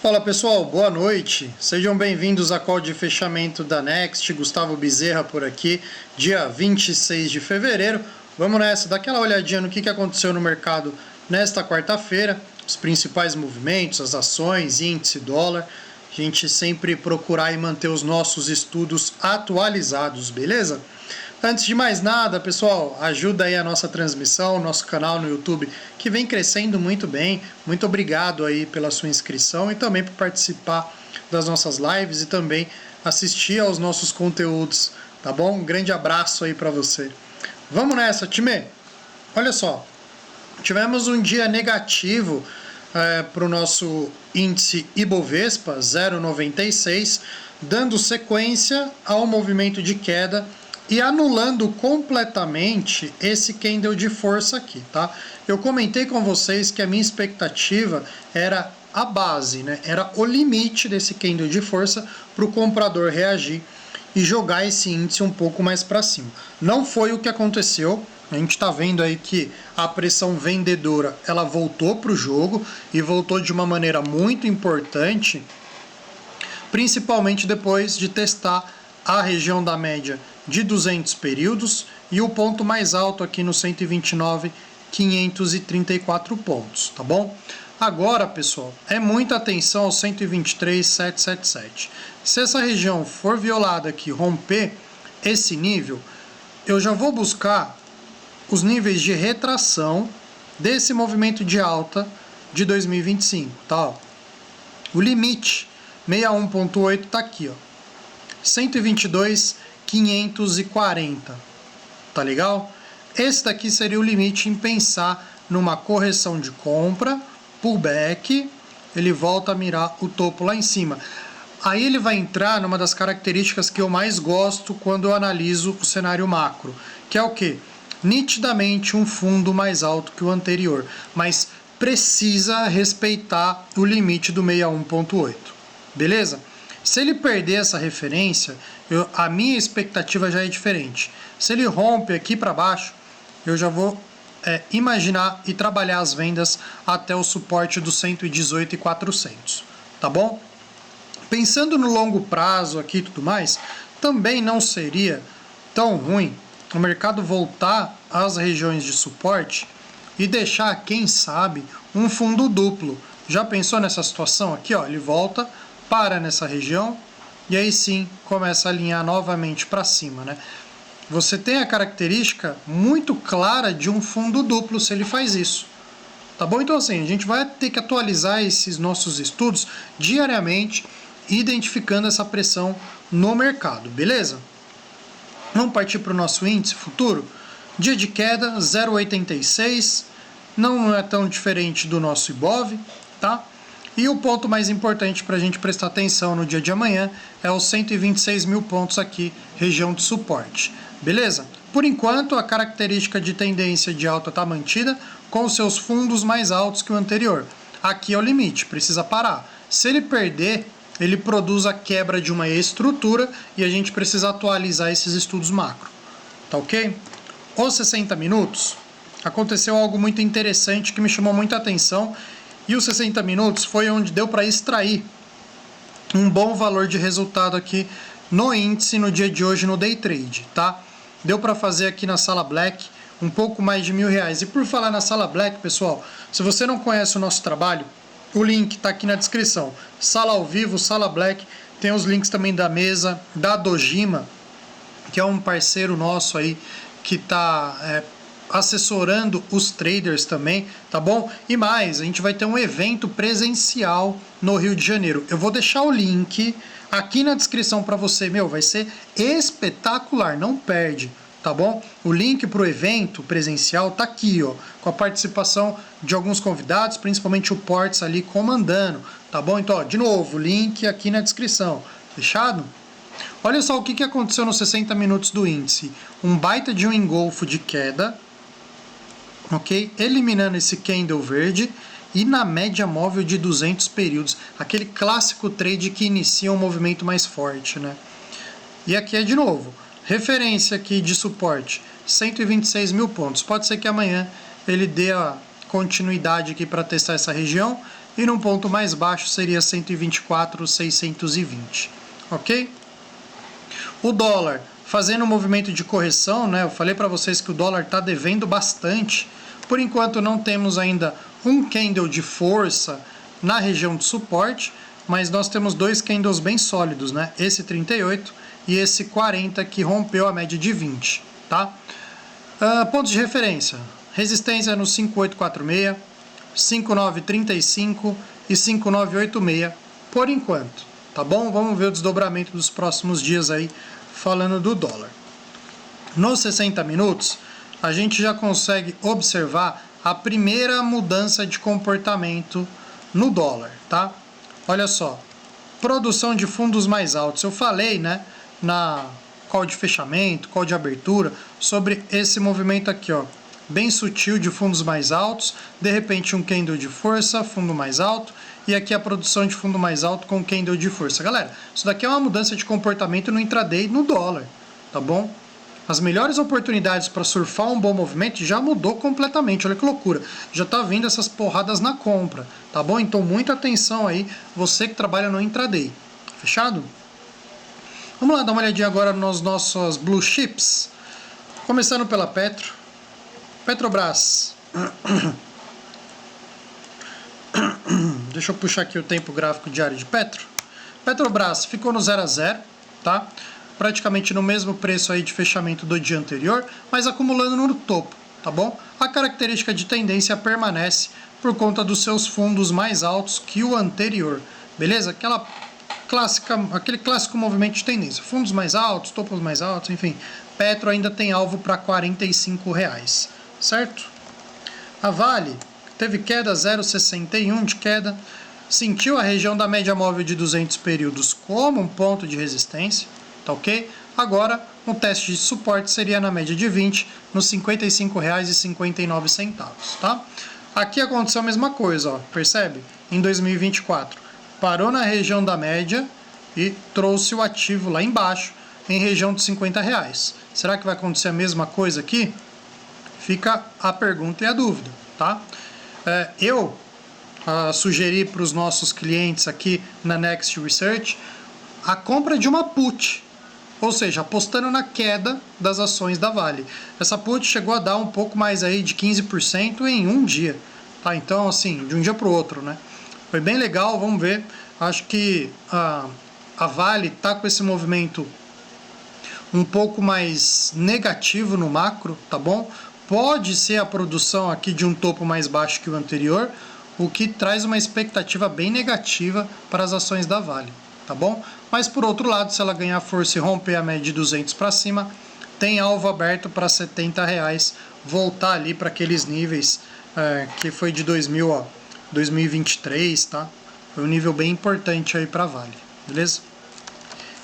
Fala pessoal, boa noite, sejam bem-vindos à call de fechamento da Next, Gustavo Bezerra por aqui, dia 26 de fevereiro. Vamos nessa, dá aquela olhadinha no que aconteceu no mercado nesta quarta-feira, os principais movimentos, as ações, índice, dólar. A gente sempre procurar e manter os nossos estudos atualizados, beleza? Antes de mais nada, pessoal, ajuda aí a nossa transmissão, nosso canal no YouTube, que vem crescendo muito bem. Muito obrigado aí pela sua inscrição e também por participar das nossas lives e também assistir aos nossos conteúdos, tá bom? Um grande abraço aí para você. Vamos nessa, time! Olha só, tivemos um dia negativo para o nosso índice Ibovespa, 0,96, dando sequência ao movimento de queda e anulando completamente esse candle de força aqui, tá? Eu comentei com vocês que a minha expectativa era a base, né? Era o limite desse candle de força para o comprador reagir e jogar esse índice um pouco mais para cima. Não foi o que aconteceu. A gente está vendo aí que a pressão vendedora ela voltou para o jogo e voltou de uma maneira muito importante, principalmente depois de testar a região da média de 200 períodos e o ponto mais alto aqui no 129.534 pontos, tá bom? Agora, pessoal, é muita atenção ao 123.777. Se essa região for violada aqui, romper esse nível, eu já vou buscar os níveis de retração desse movimento de alta de 2025, tá? O limite 61.8 tá aqui, ó. 122.540, tá legal? Esse daqui seria o limite em pensar numa correção de compra, pullback, ele volta a mirar o topo lá em cima. Aí ele vai entrar numa das características que eu mais gosto quando eu analiso o cenário macro, que é o quê? Nitidamente um fundo mais alto que o anterior, mas precisa respeitar o limite do 61.8, beleza? Se ele perder essa referência, a minha expectativa já é diferente. Se ele rompe aqui para baixo, eu já vou imaginar e trabalhar as vendas até o suporte dos 118.400, tá bom? Pensando no longo prazo aqui e tudo mais, também não seria tão ruim o mercado voltar às regiões de suporte e deixar, quem sabe, um fundo duplo. Já pensou nessa situação aqui? Ó, ele volta, para nessa região e aí sim começa a alinhar novamente para cima, né? Você tem a característica muito clara de um fundo duplo se ele faz isso, tá bom? Então assim, a gente vai ter que atualizar esses nossos estudos diariamente, identificando essa pressão no mercado, beleza? Vamos partir para o nosso índice futuro. Dia de queda 0,86, não é tão diferente do nosso Ibov, tá? E o ponto mais importante para a gente prestar atenção no dia de amanhã é os 126 mil pontos aqui, região de suporte. Beleza? Por enquanto, a característica de tendência de alta está mantida, com seus fundos mais altos que o anterior. Aqui é o limite, precisa parar. Se ele perder, ele produz a quebra de uma estrutura e a gente precisa atualizar esses estudos macro. Tá ok? Os 60 minutos, aconteceu algo muito interessante que me chamou muita atenção. E os 60 minutos foi onde deu para extrair um bom valor de resultado aqui no índice no dia de hoje no day trade, tá? Deu para fazer aqui na sala Black um pouco mais de R$1.000. E por falar na sala Black, pessoal, se você não conhece o nosso trabalho, o link está aqui na descrição. Sala ao vivo, sala Black, tem os links também da mesa, da Dojima, que é um parceiro nosso aí que está assessorando os traders também, tá bom? E mais, a gente vai ter um evento presencial no Rio de Janeiro. Eu vou deixar o link aqui na descrição para você, vai ser espetacular, não perde, tá bom? O link para o evento presencial tá aqui, ó, com a participação de alguns convidados, principalmente o Portes ali comandando, tá bom? Então, ó, de novo, link aqui na descrição, fechado? Olha só o que aconteceu nos 60 minutos do índice. Um baita de um engolfo de queda, ok? Eliminando esse candle verde e na média móvel de 200 períodos, aquele clássico trade que inicia um movimento mais forte, né? E aqui é de novo, referência aqui de suporte, 126 mil pontos. Pode ser que amanhã ele dê a continuidade aqui para testar essa região e num ponto mais baixo seria 124,620, ok? O dólar fazendo um movimento de correção, né? Eu falei para vocês que o dólar está devendo bastante. Por enquanto não temos ainda um candle de força na região de suporte, mas nós temos dois candles bem sólidos, né? Esse 38 e esse 40 que rompeu a média de 20, tá? Pontos de referência: resistência no 5846, 5935 e 5986 por enquanto, tá bom? Vamos ver o desdobramento dos próximos dias aí falando do dólar. Nos 60 minutos, a gente já consegue observar a primeira mudança de comportamento no dólar, tá? Olha só, produção de fundos mais altos. Eu falei, né, na call de fechamento, call de abertura, sobre esse movimento aqui, ó, bem sutil de fundos mais altos, de repente um candle de força, fundo mais alto, e aqui a produção de fundo mais alto com candle de força. Galera, isso daqui é uma mudança de comportamento no intraday no dólar, tá bom? As melhores oportunidades para surfar um bom movimento já mudou completamente, olha que loucura. Já tá vindo essas porradas na compra, tá bom? Então muita atenção aí, você que trabalha no intraday. Fechado? Vamos lá dar uma olhadinha agora nos nossos blue chips. Começando pela Petrobras. Deixa eu puxar aqui o tempo gráfico diário de Petrobras ficou no 0 a 0, tá? Praticamente no mesmo preço aí de fechamento do dia anterior, mas acumulando no topo, tá bom? A característica de tendência permanece por conta dos seus fundos mais altos que o anterior, beleza? Aquele clássico movimento de tendência, fundos mais altos, topos mais altos, enfim. Petro ainda tem alvo para R$ 45, certo? A Vale teve queda 0,61 de queda, sentiu a região da média móvel de 200 períodos como um ponto de resistência, tá ok? Agora, um teste de suporte seria na média de 20, nos R$ 55,59, tá? Aqui aconteceu a mesma coisa, ó, percebe? Em 2024, parou na região da média e trouxe o ativo lá embaixo, em região de R$ 50. Será que vai acontecer a mesma coisa aqui? Fica a pergunta e a dúvida, tá? Eu sugeri para os nossos clientes aqui na Next Research a compra de uma put, ou seja, apostando na queda das ações da Vale. Essa put chegou a dar um pouco mais aí de 15% em um dia, tá? Então, assim, de um dia para o outro, né? Foi bem legal, vamos ver. Acho que a Vale está com esse movimento um pouco mais negativo no macro, tá bom? Pode ser a produção aqui de um topo mais baixo que o anterior, o que traz uma expectativa bem negativa para as ações da Vale, tá bom? Mas por outro lado, se ela ganhar força e romper a média de 200 para cima, tem alvo aberto para R$ 70, voltar ali para aqueles níveis que foi de 2023, tá? Foi um nível bem importante aí para a Vale, beleza?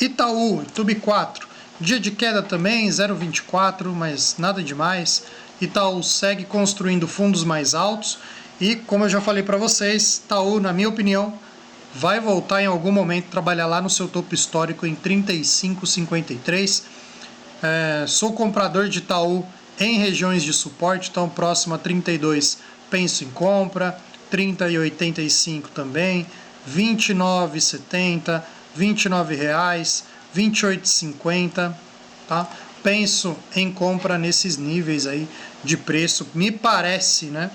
Itaú, Tube 4, dia de queda também, 0,24, mas nada demais. Itaú segue construindo fundos mais altos e, como eu já falei para vocês, Itaú, na minha opinião, vai voltar em algum momento trabalhar lá no seu topo histórico em 35,53. Sou comprador de Itaú em regiões de suporte, então próximo a 32 penso em compra, 30,85 também, 29,70, R$ 29, R$ 28,50, tá? Penso em compra nesses níveis aí de preço. Me parece, né,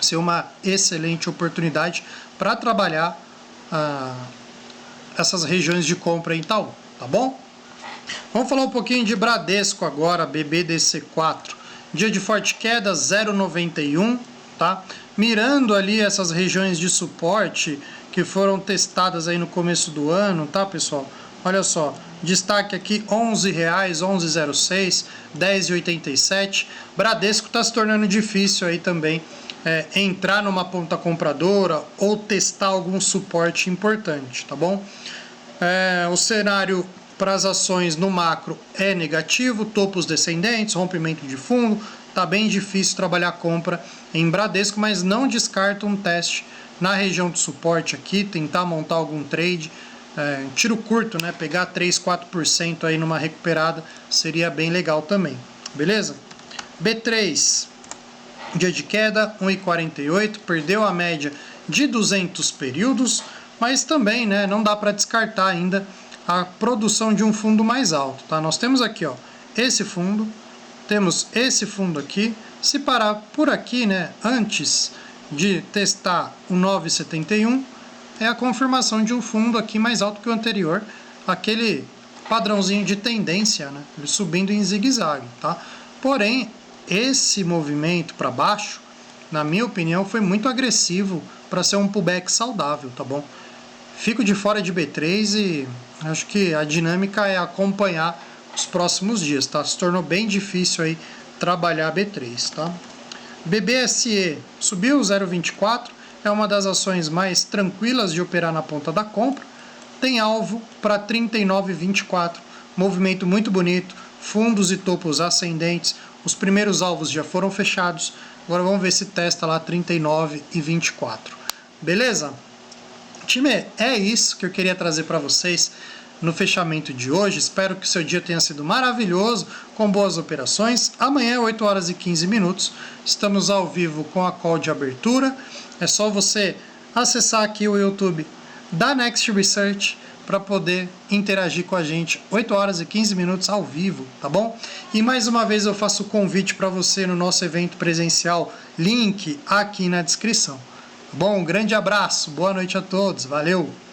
ser uma excelente oportunidade para trabalhar essas regiões de compra em Itaú, tá bom? Vamos falar um pouquinho de Bradesco agora, BBDC4. Dia de forte queda, 0,91, tá? Mirando ali essas regiões de suporte que foram testadas aí no começo do ano, tá, pessoal? Olha só, destaque aqui R$ 11,00, 11,06, 10,87. Bradesco está se tornando difícil aí também entrar numa ponta compradora ou testar algum suporte importante, tá bom? O cenário para as ações no macro é negativo, topos descendentes, rompimento de fundo, tá bem difícil trabalhar compra em Bradesco, mas não descarto um teste na região de suporte aqui, tentar montar algum trade, tiro curto, né? Pegar 3, 4% aí numa recuperada seria bem legal também, beleza? B3, dia de queda, 1,48, perdeu a média de 200 períodos, mas também, né, não dá para descartar ainda a produção de um fundo mais alto, tá? Nós temos aqui, ó, esse fundo, temos esse fundo aqui. Se parar por aqui, né, antes de testar o 9,71, é a confirmação de um fundo aqui mais alto que o anterior, aquele padrãozinho de tendência, né, subindo em zigue-zague, tá? Porém, esse movimento para baixo, na minha opinião, foi muito agressivo para ser um pullback saudável, tá bom? Fico de fora de B3 e acho que a dinâmica é acompanhar os próximos dias, tá? Se tornou bem difícil aí trabalhar B3, tá? BBSE subiu 0,24, é uma das ações mais tranquilas de operar na ponta da compra, tem alvo para 39,24, movimento muito bonito, fundos e topos ascendentes, os primeiros alvos já foram fechados, agora vamos ver se testa lá 39,24, beleza? Time, é isso que eu queria trazer para vocês no fechamento de hoje. Espero que o seu dia tenha sido maravilhoso, com boas operações. Amanhã, 8 horas e 15 minutos, estamos ao vivo com a call de abertura. É só você acessar aqui o YouTube da Next Research para poder interagir com a gente. 8 horas e 15 minutos ao vivo, tá bom? E mais uma vez eu faço o convite para você no nosso evento presencial, link aqui na descrição. Bom, um grande abraço, boa noite a todos, valeu!